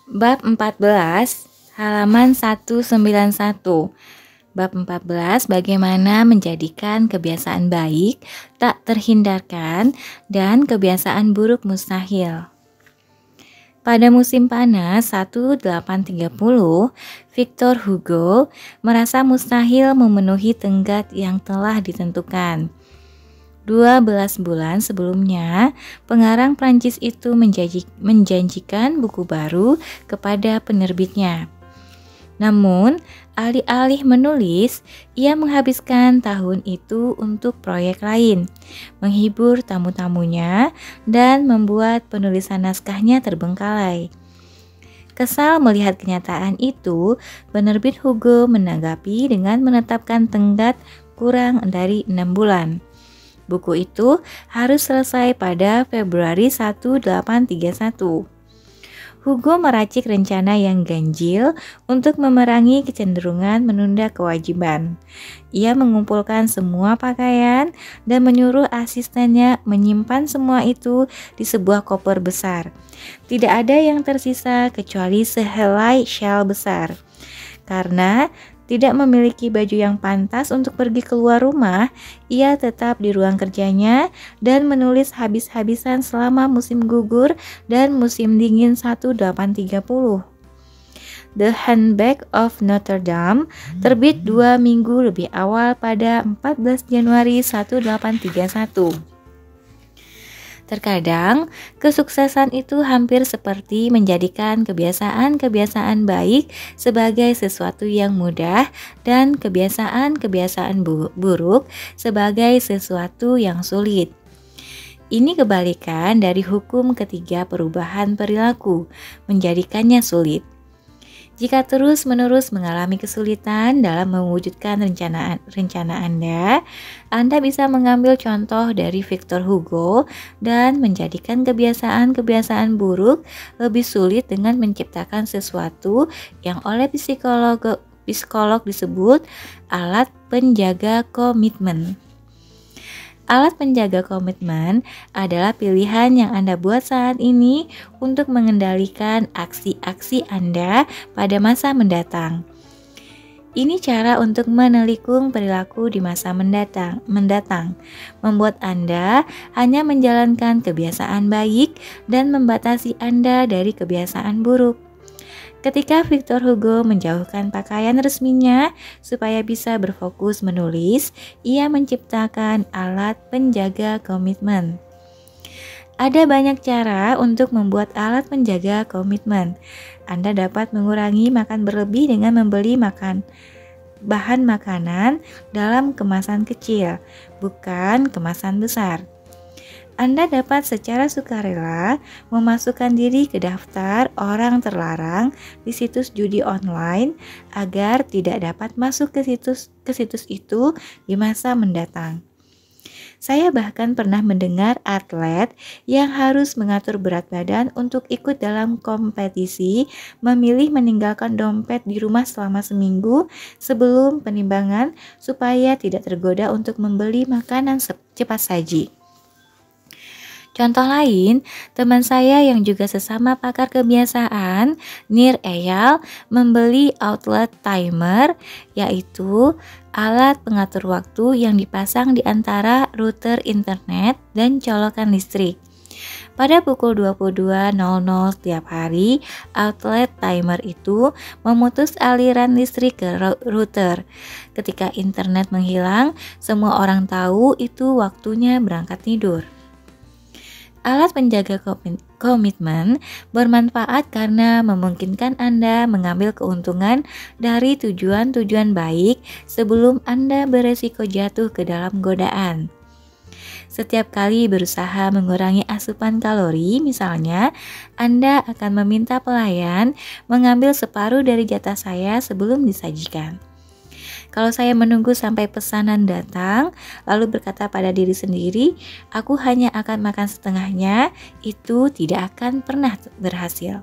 Bab 14, halaman 191. Bab 14, bagaimana menjadikan kebiasaan baik tak terhindarkan dan kebiasaan buruk mustahil. Pada musim panas 1830, Victor Hugo merasa mustahil memenuhi tenggat yang telah ditentukan. 12 bulan sebelumnya, pengarang Prancis itu menjanjikan buku baru kepada penerbitnya. Namun, alih-alih menulis, ia menghabiskan tahun itu untuk proyek lain, menghibur tamu-tamunya, dan membuat penulisan naskahnya terbengkalai. Kesal melihat kenyataan itu, penerbit Hugo menanggapi dengan menetapkan tenggat kurang dari 6 bulan. Buku itu harus selesai pada Februari 1831. Hugo meracik rencana yang ganjil untuk memerangi kecenderungan menunda kewajiban. Ia mengumpulkan semua pakaian dan menyuruh asistennya menyimpan semua itu di sebuah koper besar. Tidak ada yang tersisa kecuali sehelai syal besar. Karena tidak memiliki baju yang pantas untuk pergi keluar rumah, ia tetap di ruang kerjanya dan menulis habis-habisan selama musim gugur dan musim dingin 1830. The Handbag of Notre Dame terbit 2 minggu lebih awal pada 14 Januari 1831. Terkadang, kesuksesan itu hampir seperti menjadikan kebiasaan-kebiasaan baik sebagai sesuatu yang mudah dan kebiasaan-kebiasaan buruk sebagai sesuatu yang sulit. Ini kebalikan dari hukum ketiga perubahan perilaku, menjadikannya sulit. Jika terus-menerus mengalami kesulitan dalam mewujudkan rencana Anda bisa mengambil contoh dari Victor Hugo dan menjadikan kebiasaan-kebiasaan buruk lebih sulit dengan menciptakan sesuatu yang oleh psikolog disebut alat penjaga komitmen. Alat penjaga komitmen adalah pilihan yang Anda buat saat ini untuk mengendalikan aksi-aksi Anda pada masa mendatang. Ini cara untuk menelikung perilaku di masa mendatang, membuat Anda hanya menjalankan kebiasaan baik dan membatasi Anda dari kebiasaan buruk. Ketika Victor Hugo menjauhkan pakaian resminya supaya bisa berfokus menulis, ia menciptakan alat penjaga komitmen. Ada banyak cara untuk membuat alat penjaga komitmen. Anda dapat mengurangi makan berlebih dengan membeli bahan makanan dalam kemasan kecil, bukan kemasan besar. Anda dapat secara sukarela memasukkan diri ke daftar orang terlarang di situs judi online agar tidak dapat masuk ke situs itu di masa mendatang. Saya bahkan pernah mendengar atlet yang harus mengatur berat badan untuk ikut dalam kompetisi memilih meninggalkan dompet di rumah selama seminggu sebelum penimbangan supaya tidak tergoda untuk membeli makanan cepat saji. Contoh lain, teman saya yang juga sesama pakar kebiasaan, Nir Eyal, membeli outlet timer, yaitu alat pengatur waktu yang dipasang di antara router internet dan colokan listrik. Pada pukul 22.00 setiap hari, outlet timer itu memutus aliran listrik ke router. Ketika internet menghilang, semua orang tahu itu waktunya berangkat tidur. Alat penjaga komitmen bermanfaat karena memungkinkan Anda mengambil keuntungan dari tujuan-tujuan baik sebelum Anda beresiko jatuh ke dalam godaan. Setiap kali berusaha mengurangi asupan kalori, misalnya, Anda akan meminta pelayan mengambil separuh dari jatah saya sebelum disajikan. Kalau saya menunggu sampai pesanan datang, lalu berkata pada diri sendiri, aku hanya akan makan setengahnya, itu tidak akan pernah berhasil.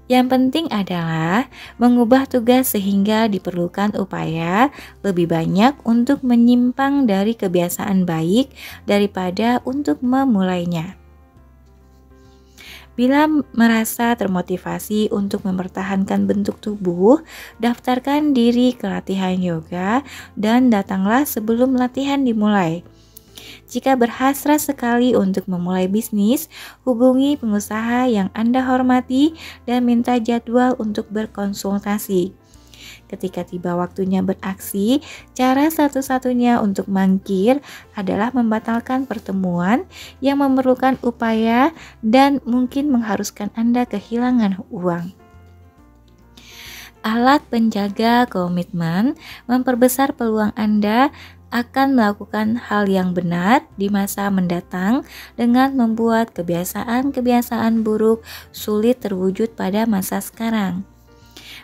Yang penting adalah mengubah tugas sehingga diperlukan upaya lebih banyak untuk menyimpang dari kebiasaan baik daripada untuk memulainya. Bila merasa termotivasi untuk mempertahankan bentuk tubuh, daftarkan diri ke latihan yoga dan datanglah sebelum latihan dimulai. Jika berhasrat sekali untuk memulai bisnis, hubungi pengusaha yang Anda hormati dan minta jadwal untuk berkonsultasi. Ketika tiba waktunya beraksi, cara satu-satunya untuk mangkir adalah membatalkan pertemuan yang memerlukan upaya dan mungkin mengharuskan Anda kehilangan uang. Alat penjaga komitmen memperbesar peluang Anda akan melakukan hal yang benar di masa mendatang dengan membuat kebiasaan-kebiasaan buruk sulit terwujud pada masa sekarang.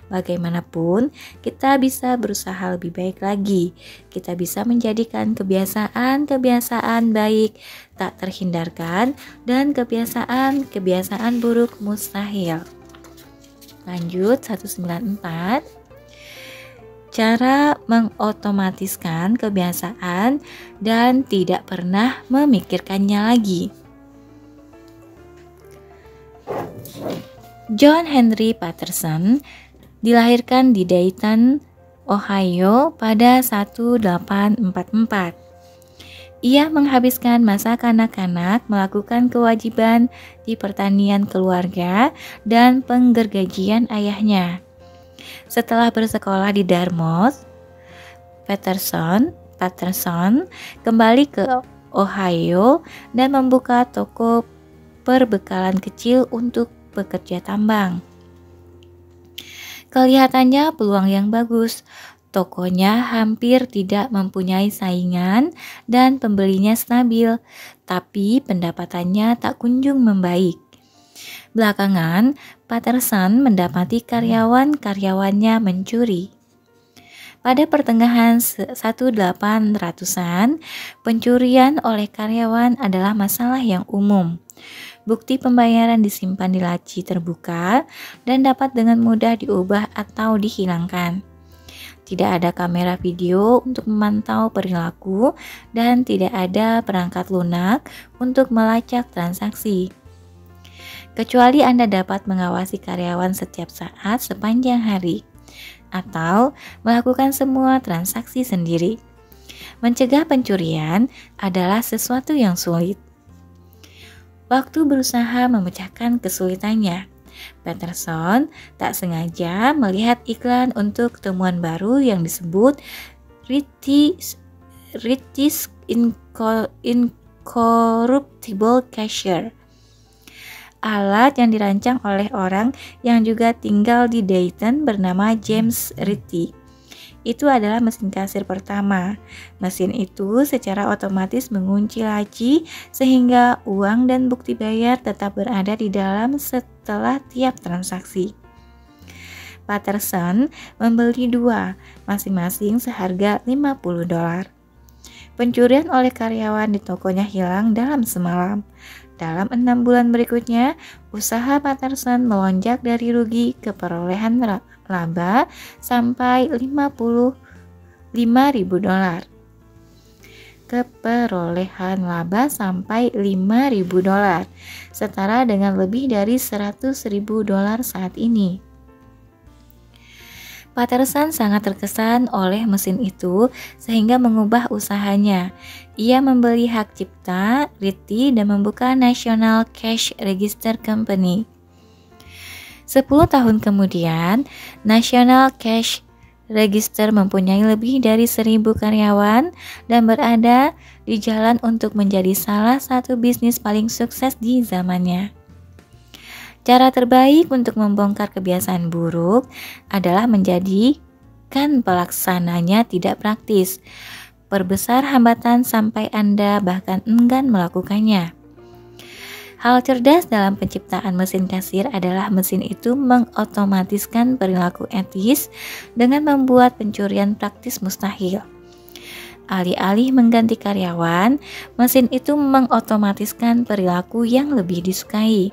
Bagaimanapun, kita bisa berusaha lebih baik lagi. Kita bisa menjadikan kebiasaan-kebiasaan baik tak terhindarkan dan kebiasaan-kebiasaan buruk mustahil. Lanjut 194. Cara mengotomatiskan kebiasaan dan tidak pernah memikirkannya lagi. John Henry Patterson dilahirkan di Dayton, Ohio pada 1844. Ia menghabiskan masa kanak-kanak melakukan kewajiban di pertanian keluarga dan penggergajian ayahnya. Setelah bersekolah di Dartmouth, Patterson kembali ke Ohio dan membuka toko perbekalan kecil untuk pekerja tambang. Kelihatannya peluang yang bagus. Tokonya hampir tidak mempunyai saingan dan pembelinya stabil, tapi pendapatannya tak kunjung membaik. Belakangan, Patterson mendapati karyawan-karyawannya mencuri. Pada pertengahan 1800-an, pencurian oleh karyawan adalah masalah yang umum. Bukti pembayaran disimpan di laci terbuka dan dapat dengan mudah diubah atau dihilangkan. Tidak ada kamera video untuk memantau perilaku dan tidak ada perangkat lunak untuk melacak transaksi. Kecuali Anda dapat mengawasi karyawan setiap saat sepanjang hari atau melakukan semua transaksi sendiri. Mencegah pencurian adalah sesuatu yang sulit. Waktu berusaha memecahkan kesulitannya, Patterson tak sengaja melihat iklan untuk temuan baru yang disebut Ritchie's Incorruptible Cashier. Alat yang dirancang oleh orang yang juga tinggal di Dayton bernama James Ritchie. Itu adalah mesin kasir pertama. Mesin itu secara otomatis mengunci laci sehingga uang dan bukti bayar tetap berada di dalam setelah tiap transaksi. Patterson membeli dua, masing-masing seharga $50. Pencurian oleh karyawan di tokonya hilang dalam semalam. Dalam 6 bulan berikutnya, usaha Patterson melonjak dari rugi ke perolehan laba sampai $55.000. Keperolehan laba sampai $5.000, setara dengan lebih dari $100.000 saat ini. Patterson sangat terkesan oleh mesin itu sehingga mengubah usahanya. Ia membeli hak cipta Ritchie dan membuka National Cash Register Company. 10 tahun kemudian, National Cash Register mempunyai lebih dari 1.000 karyawan dan berada di jalan untuk menjadi salah satu bisnis paling sukses di zamannya. Cara terbaik untuk membongkar kebiasaan buruk adalah menjadikan pelaksananya tidak praktis. Perbesar hambatan sampai Anda bahkan enggan melakukannya. Hal cerdas dalam penciptaan mesin kasir adalah mesin itu mengotomatiskan perilaku etis dengan membuat pencurian praktis mustahil. Alih-alih mengganti karyawan, mesin itu mengotomatiskan perilaku yang lebih disukai.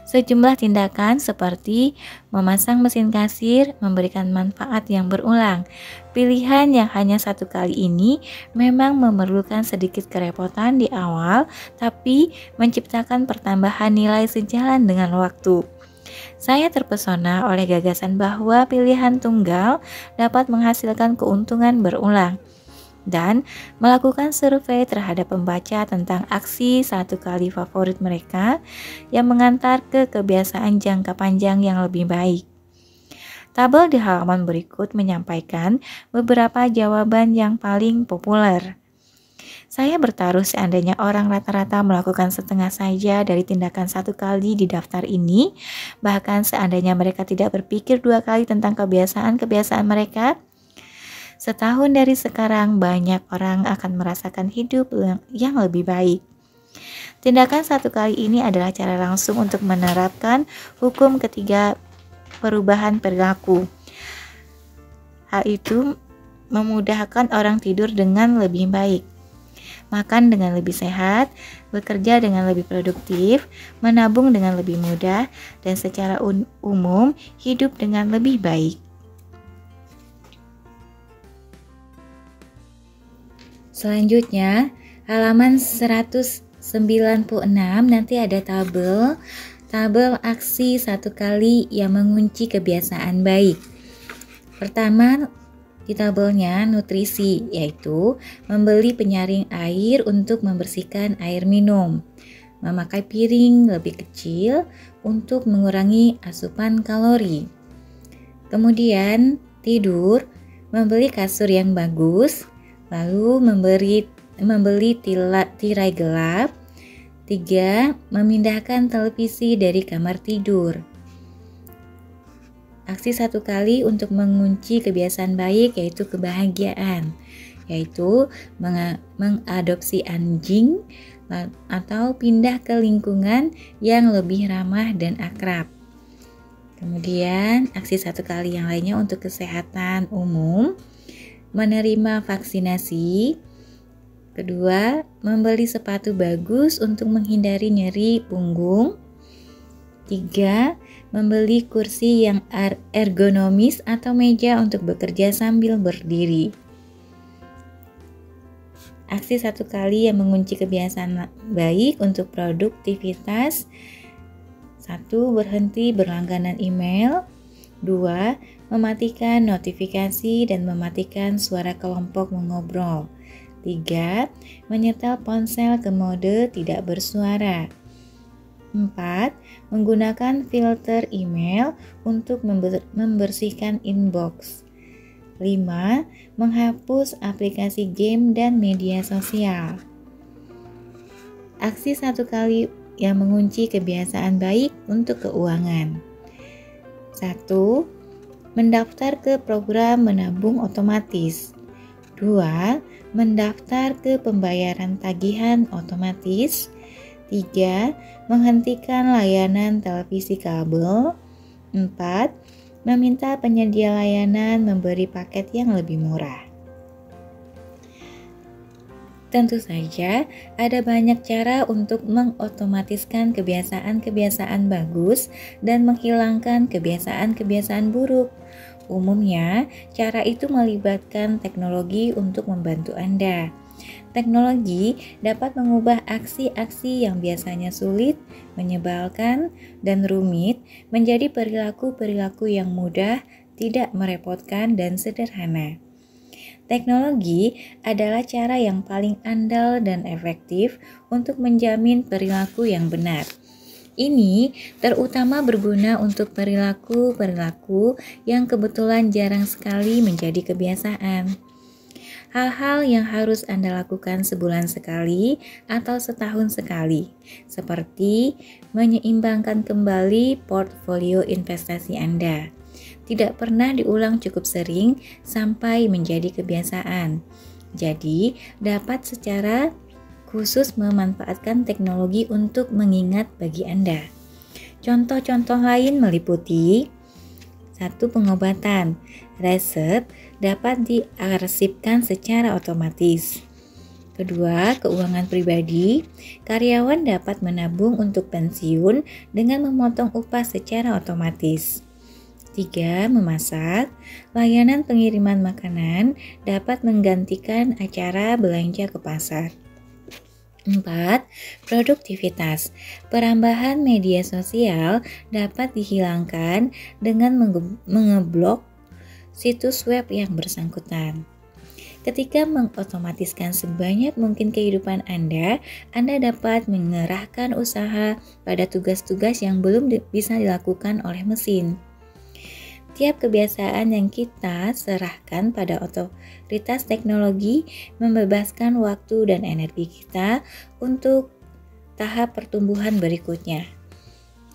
Sejumlah tindakan seperti memasang mesin kasir memberikan manfaat yang berulang. Pilihan yang hanya satu kali ini memang memerlukan sedikit kerepotan di awal, tapi menciptakan pertambahan nilai sejalan dengan waktu. Saya terpesona oleh gagasan bahwa pilihan tunggal dapat menghasilkan keuntungan berulang dan melakukan survei terhadap pembaca tentang aksi satu kali favorit mereka yang mengantar ke kebiasaan jangka panjang yang lebih baik. Tabel di halaman berikut menyampaikan beberapa jawaban yang paling populer. Saya bertaruh seandainya orang rata-rata melakukan setengah saja dari tindakan satu kali di daftar ini, bahkan seandainya mereka tidak berpikir dua kali tentang kebiasaan-kebiasaan mereka, setahun dari sekarang banyak orang akan merasakan hidup yang lebih baik. Tindakan satu kali ini adalah cara langsung untuk menerapkan hukum ketiga perubahan perilaku. Hal itu memudahkan orang tidur dengan lebih baik, makan dengan lebih sehat, bekerja dengan lebih produktif, menabung dengan lebih mudah, dan secara umum hidup dengan lebih baik. Selanjutnya, halaman 196 nanti ada tabel aksi satu kali yang mengunci kebiasaan baik. Pertama, di tabelnya nutrisi, yaitu membeli penyaring air untuk membersihkan air minum, memakai piring lebih kecil untuk mengurangi asupan kalori. Kemudian tidur, membeli kasur yang bagus, lalu membeli tirai gelap. 3. Memindahkan televisi dari kamar tidur. Aksi satu kali untuk mengunci kebiasaan baik yaitu kebahagiaan, yaitu mengadopsi anjing atau pindah ke lingkungan yang lebih ramah dan akrab. Kemudian aksi satu kali yang lainnya untuk kesehatan umum, menerima vaksinasi. Kedua, membeli sepatu bagus untuk menghindari nyeri punggung. 3. Membeli kursi yang ergonomis atau meja untuk bekerja sambil berdiri. Aksi satu kali yang mengunci kebiasaan baik untuk produktivitas. 1. Berhenti berlangganan email. 2. Mematikan notifikasi dan mematikan suara kelompok mengobrol. 3. Menyetel ponsel ke mode tidak bersuara. 4. Menggunakan filter email untuk membersihkan inbox. 5. Menghapus aplikasi game dan media sosial. Aksi satu kali yang mengunci kebiasaan baik untuk keuangan. 1. Mendaftar ke program menabung otomatis. 2. Mendaftar ke pembayaran tagihan otomatis. 3. Menghentikan layanan televisi kabel. 4. Meminta penyedia layanan memberi paket yang lebih murah. Tentu saja, ada banyak cara untuk mengotomatiskan kebiasaan-kebiasaan bagus dan menghilangkan kebiasaan-kebiasaan buruk. Umumnya, cara itu melibatkan teknologi untuk membantu Anda. Teknologi dapat mengubah aksi-aksi yang biasanya sulit, menyebalkan, dan rumit menjadi perilaku-perilaku yang mudah, tidak merepotkan, dan sederhana. Teknologi adalah cara yang paling andal dan efektif untuk menjamin perilaku yang benar. Ini terutama berguna untuk perilaku-perilaku yang kebetulan jarang sekali menjadi kebiasaan. Hal-hal yang harus Anda lakukan sebulan sekali atau setahun sekali, seperti menyeimbangkan kembali portfolio investasi Anda. Tidak pernah diulang cukup sering sampai menjadi kebiasaan. Jadi, dapat secara khusus memanfaatkan teknologi untuk mengingat bagi Anda. Contoh-contoh lain meliputi 1. Pengobatan. Resep dapat diarsipkan secara otomatis. Kedua, keuangan pribadi. Karyawan dapat menabung untuk pensiun dengan memotong upah secara otomatis. 3. Memasak. Layanan pengiriman makanan dapat menggantikan acara belanja ke pasar. 4. Produktivitas. Perambahan media sosial dapat dihilangkan dengan mengeblok situs web yang bersangkutan. Ketika mengotomatiskan sebanyak mungkin kehidupan Anda dapat mengerahkan usaha pada tugas-tugas yang belum bisa dilakukan oleh mesin. Tiap kebiasaan yang kita serahkan pada otoritas teknologi membebaskan waktu dan energi kita untuk tahap pertumbuhan berikutnya.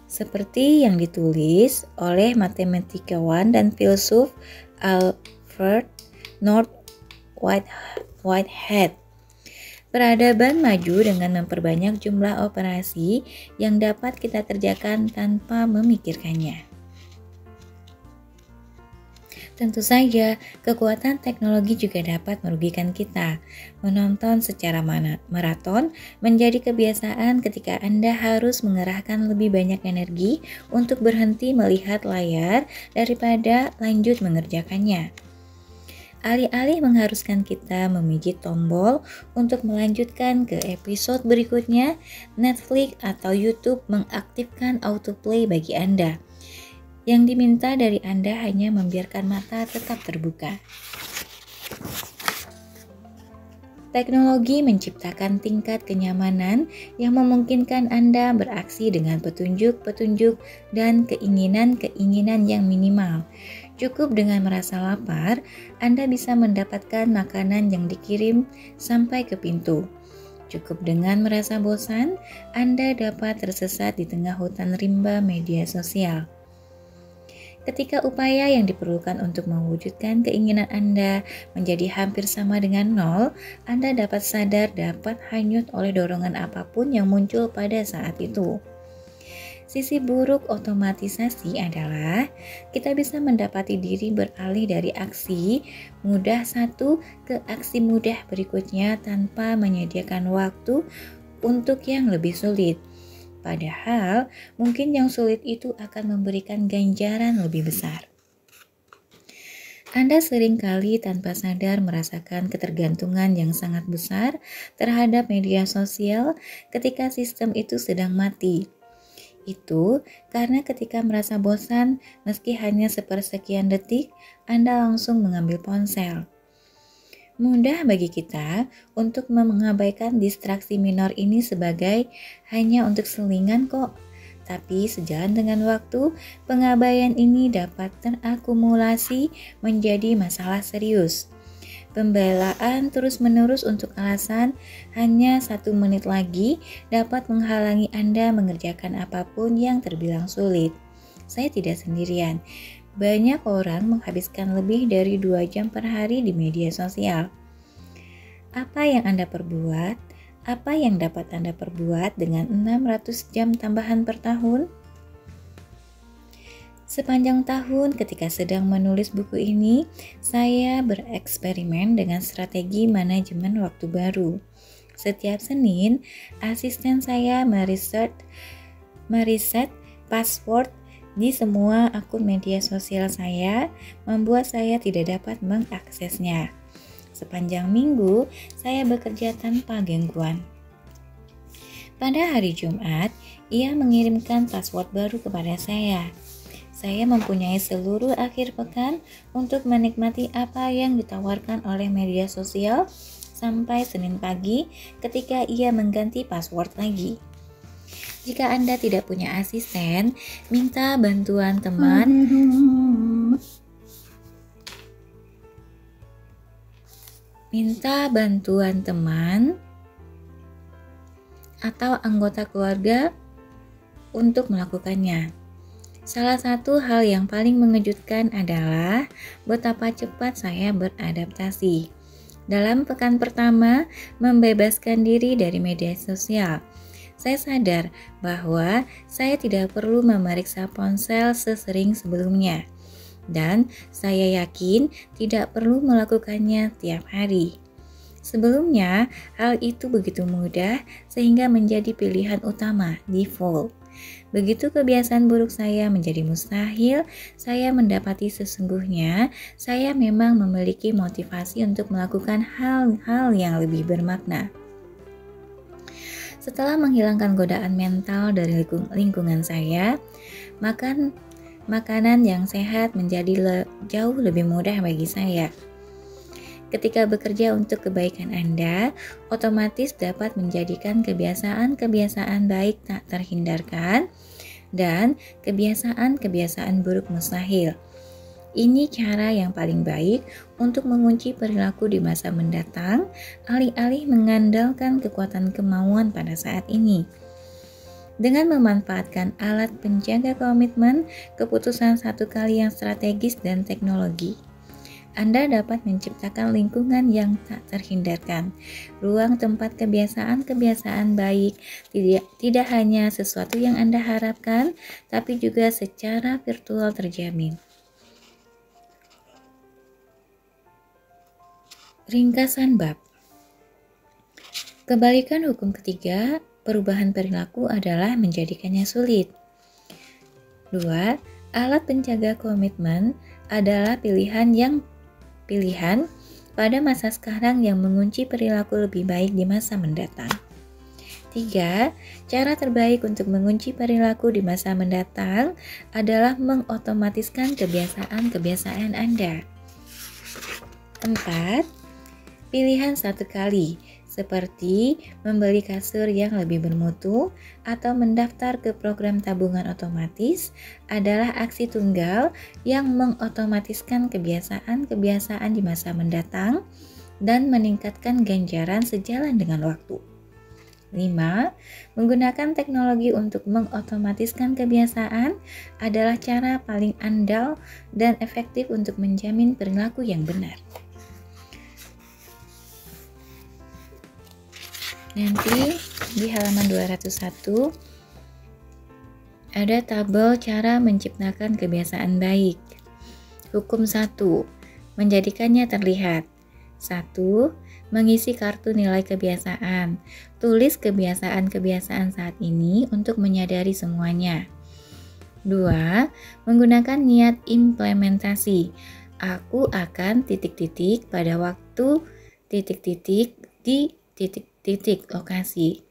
Seperti yang ditulis oleh matematikawan dan filsuf Alfred North Whitehead. Peradaban maju dengan memperbanyak jumlah operasi yang dapat kita kerjakan tanpa memikirkannya. Tentu saja, kekuatan teknologi juga dapat merugikan kita. Menonton secara maraton menjadi kebiasaan ketika Anda harus mengerahkan lebih banyak energi untuk berhenti melihat layar daripada lanjut mengerjakannya. Alih-alih mengharuskan kita memijit tombol untuk melanjutkan ke episode berikutnya, Netflix atau YouTube mengaktifkan autoplay bagi Anda. Yang diminta dari Anda hanya membiarkan mata tetap terbuka. Teknologi menciptakan tingkat kenyamanan yang memungkinkan Anda beraksi dengan petunjuk-petunjuk dan keinginan-keinginan yang minimal. Cukup dengan merasa lapar, Anda bisa mendapatkan makanan yang dikirim sampai ke pintu. Cukup dengan merasa bosan, Anda dapat tersesat di tengah hutan rimba media sosial. Ketika upaya yang diperlukan untuk mewujudkan keinginan Anda menjadi hampir sama dengan nol, Anda dapat sadar dapat hanyut oleh dorongan apapun yang muncul pada saat itu. Sisi buruk otomatisasi adalah kita bisa mendapati diri beralih dari aksi mudah satu ke aksi mudah berikutnya tanpa menyediakan waktu untuk yang lebih sulit. Padahal mungkin yang sulit itu akan memberikan ganjaran lebih besar. Anda seringkali tanpa sadar merasakan ketergantungan yang sangat besar terhadap media sosial ketika sistem itu sedang mati. Itu karena ketika merasa bosan, meski hanya sepersekian detik, Anda langsung mengambil ponsel. Mudah bagi kita untuk mengabaikan distraksi minor ini sebagai hanya untuk selingan kok. Tapi sejalan dengan waktu, pengabaian ini dapat terakumulasi menjadi masalah serius. Pembelaan terus-menerus untuk alasan hanya 1 menit lagi dapat menghalangi Anda mengerjakan apapun yang terbilang sulit. Saya tidak sendirian. Banyak orang menghabiskan lebih dari 2 jam per hari di media sosial. Apa yang Anda perbuat? Apa yang dapat Anda perbuat dengan 600 jam tambahan per tahun? Sepanjang tahun ketika sedang menulis buku ini, saya bereksperimen dengan strategi manajemen waktu baru. Setiap Senin, asisten saya meriset password di semua akun media sosial saya, membuat saya tidak dapat mengaksesnya. Sepanjang minggu, saya bekerja tanpa gangguan. Pada hari Jumat, ia mengirimkan password baru kepada saya. Saya mempunyai seluruh akhir pekan untuk menikmati apa yang ditawarkan oleh media sosial sampai Senin pagi ketika ia mengganti password lagi. Jika Anda tidak punya asisten, minta bantuan teman. Minta bantuan teman atau anggota keluarga untuk melakukannya. Salah satu hal yang paling mengejutkan adalah betapa cepat saya beradaptasi. Dalam pekan pertama, membebaskan diri dari media sosial, saya sadar bahwa saya tidak perlu memeriksa ponsel sesering sebelumnya. Dan saya yakin tidak perlu melakukannya tiap hari. Sebelumnya, hal itu begitu mudah sehingga menjadi pilihan utama, default. Begitu kebiasaan buruk saya menjadi mustahil, saya mendapati sesungguhnya saya memang memiliki motivasi untuk melakukan hal-hal yang lebih bermakna. Setelah menghilangkan godaan mental dari lingkungan saya, makanan yang sehat menjadi jauh lebih mudah bagi saya. Ketika bekerja untuk kebaikan Anda, otomatis dapat menjadikan kebiasaan-kebiasaan baik tak terhindarkan dan kebiasaan-kebiasaan buruk mustahil. Ini cara yang paling baik untuk mengunci perilaku di masa mendatang, alih-alih mengandalkan kekuatan kemauan pada saat ini. Dengan memanfaatkan alat penjaga komitmen, keputusan satu kali yang strategis dan teknologi, Anda dapat menciptakan lingkungan yang tak terhindarkan, ruang tempat kebiasaan-kebiasaan baik tidak hanya sesuatu yang Anda harapkan, tapi juga secara virtual terjamin. Ringkasan bab. Kebalikan hukum ketiga, perubahan perilaku adalah menjadikannya sulit. 2. Alat penjaga komitmen adalah pilihan pada masa sekarang yang mengunci perilaku lebih baik di masa mendatang. 3. Cara terbaik untuk mengunci perilaku di masa mendatang adalah mengotomatiskan kebiasaan-kebiasaan Anda. 4. Pilihan satu kali, seperti membeli kasur yang lebih bermutu atau mendaftar ke program tabungan otomatis, adalah aksi tunggal yang mengotomatiskan kebiasaan-kebiasaan di masa mendatang dan meningkatkan ganjaran sejalan dengan waktu. 5. Menggunakan teknologi untuk mengotomatiskan kebiasaan adalah cara paling andal dan efektif untuk menjamin perilaku yang benar. Nanti di halaman 201 ada tabel cara menciptakan kebiasaan baik. Hukum 1. Menjadikannya terlihat. 1. Mengisi kartu nilai kebiasaan. Tulis kebiasaan-kebiasaan saat ini untuk menyadari semuanya. 2. Menggunakan niat implementasi. Aku akan ... pada waktu ... di ... lokasi.